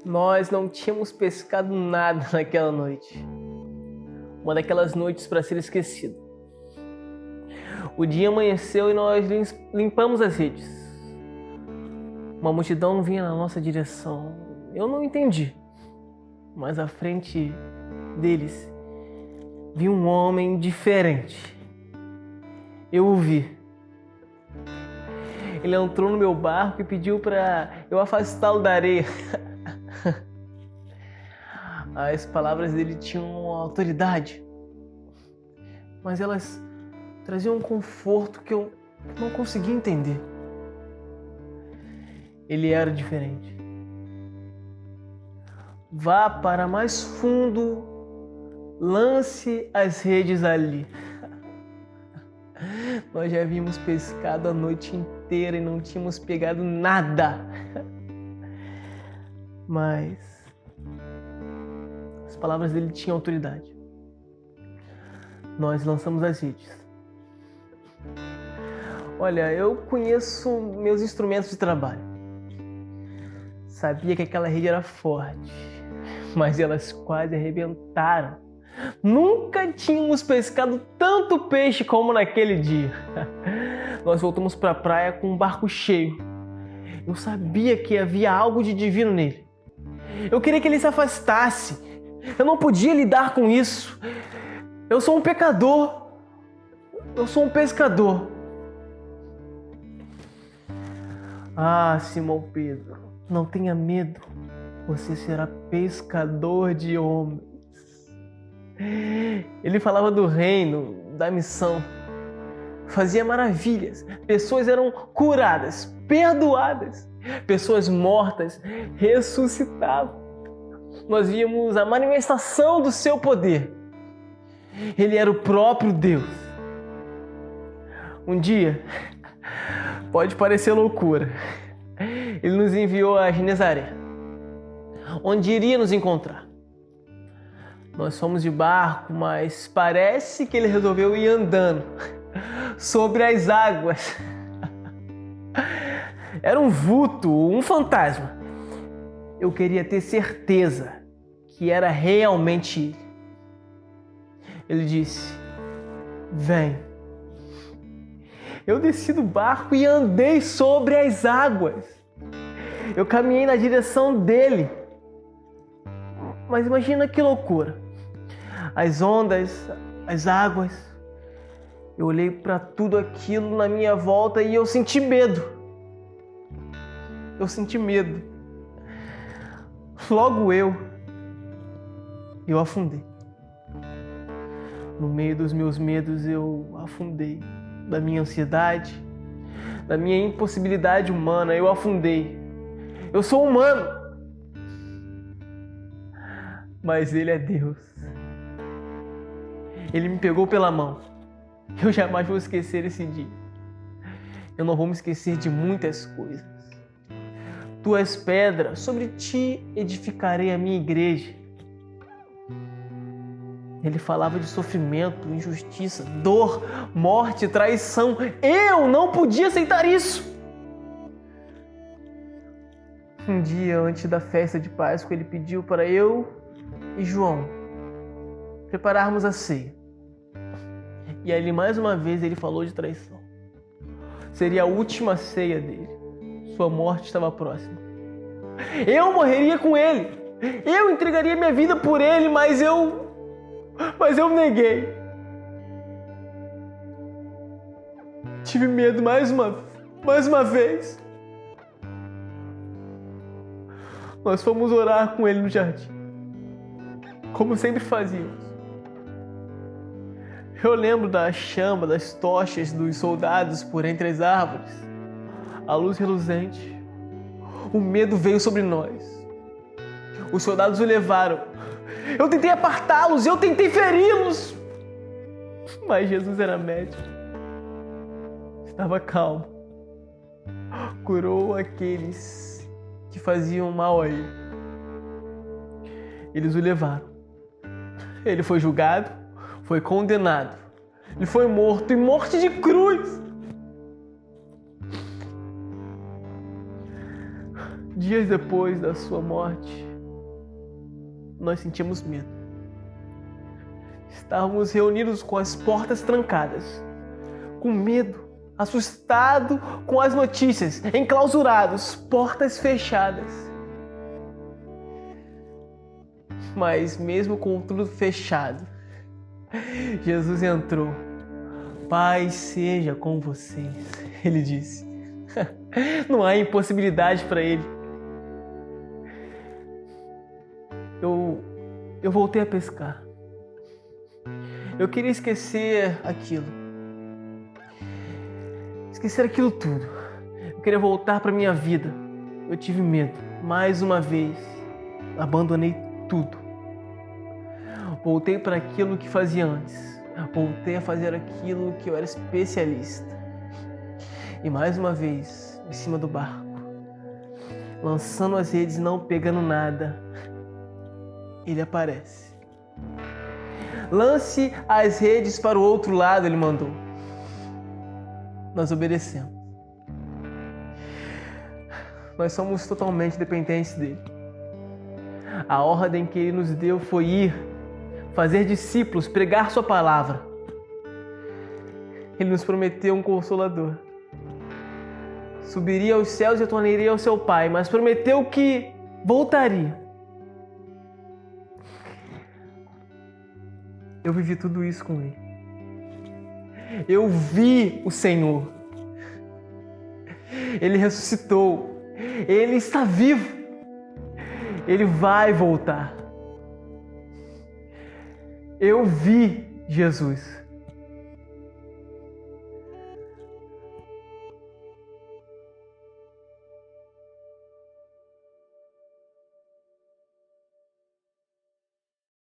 Nós não tínhamos pescado nada naquela noite. Uma daquelas noites para ser esquecida. O dia amanheceu e nós limpamos as redes. Uma multidão vinha na nossa direção. Eu não entendi. Mas à frente deles vi um homem diferente. Eu o vi. Ele entrou no meu barco e pediu para eu afastá-lo da areia. As palavras dele tinham autoridade, mas elas traziam um conforto que eu não conseguia entender. Ele era diferente. Vá para mais fundo, lance as redes ali. Nós já havíamos pescado a noite inteira e não tínhamos pegado nada. Mas as palavras dele tinham autoridade. Nós lançamos as redes. Olha, eu conheço meus instrumentos de trabalho. Sabia que aquela rede era forte, mas elas quase arrebentaram. Nunca tínhamos pescado tanto peixe como naquele dia. Nós voltamos para a praia com um barco cheio. Eu sabia que havia algo de divino nele. Eu queria que ele se afastasse. Eu não podia lidar com isso. Eu sou um pecador. Eu sou um pescador. Ah, Simão Pedro, não tenha medo. Você será pescador de homens. Ele falava do reino, da missão. Fazia maravilhas. Pessoas eram curadas, perdoadas. Pessoas mortas ressuscitavam. Nós víamos a manifestação do seu poder. Ele era o próprio Deus. Um dia, pode parecer loucura, ele nos enviou a Genesaré, onde iria nos encontrar. Nós fomos de barco, mas parece que ele resolveu ir andando sobre as águas. Era um vulto, um fantasma. Eu queria ter certeza que era realmente ele. Ele disse: vem. Eu desci do barco e andei sobre as águas. Eu caminhei na direção dele. Mas imagina que loucura. As ondas, as águas. Eu olhei para tudo aquilo na minha volta e eu senti medo. Eu senti medo. Logo eu afundei. No meio dos meus medos eu afundei. Da minha ansiedade, da minha impossibilidade humana, eu afundei. Eu sou humano. Mas ele é Deus. Ele me pegou pela mão. Eu jamais vou esquecer esse dia. Eu não vou me esquecer de muitas coisas. Tu és pedra, sobre ti edificarei a minha igreja. Ele falava de sofrimento, injustiça, dor, morte, traição. Eu não podia aceitar isso. Um dia antes da festa de Páscoa, ele pediu para eu e João prepararmos a ceia. E ali mais uma vez ele falou de traição. Seria a última ceia dele. Sua morte estava próxima. Eu morreria com ele. Eu entregaria minha vida por ele, mas eu neguei. Tive medo mais uma vez. Nós fomos orar com ele no jardim, como sempre fazíamos. Eu lembro da chama, das tochas dos soldados por entre as árvores, a luz reluzente. O medo veio sobre nós. Os soldados o levaram. Eu tentei apartá-los, eu tentei feri-los. Mas Jesus era médico. Estava calmo. Curou aqueles que faziam mal a ele. Eles o levaram. Ele foi julgado, foi condenado. Ele foi morto em morte de cruz. Dias depois da sua morte, nós sentimos medo. Estávamos reunidos com as portas trancadas, com medo, assustado com as notícias, enclausurados, portas fechadas. Mas mesmo com tudo fechado, Jesus entrou. Paz seja com vocês, ele disse. Não há impossibilidade para ele. Eu voltei a pescar. Eu queria esquecer aquilo. Esquecer aquilo tudo. Eu queria voltar para minha vida. Eu tive medo. Mais uma vez, abandonei tudo. Voltei para aquilo que fazia antes. Voltei a fazer aquilo que eu era especialista. E mais uma vez, em cima do barco, lançando as redes e não pegando nada, ele aparece. Lance as redes para o outro lado, ele mandou. Nós obedecemos. Nós somos totalmente dependentes dele. A ordem que ele nos deu foi ir, fazer discípulos, pregar sua palavra. Ele nos prometeu um consolador. Subiria aos céus e retornaria ao seu Pai, mas prometeu que voltaria. Eu vivi tudo isso com ele. Eu vi o Senhor. Ele ressuscitou. Ele está vivo. Ele vai voltar. Eu vi Jesus.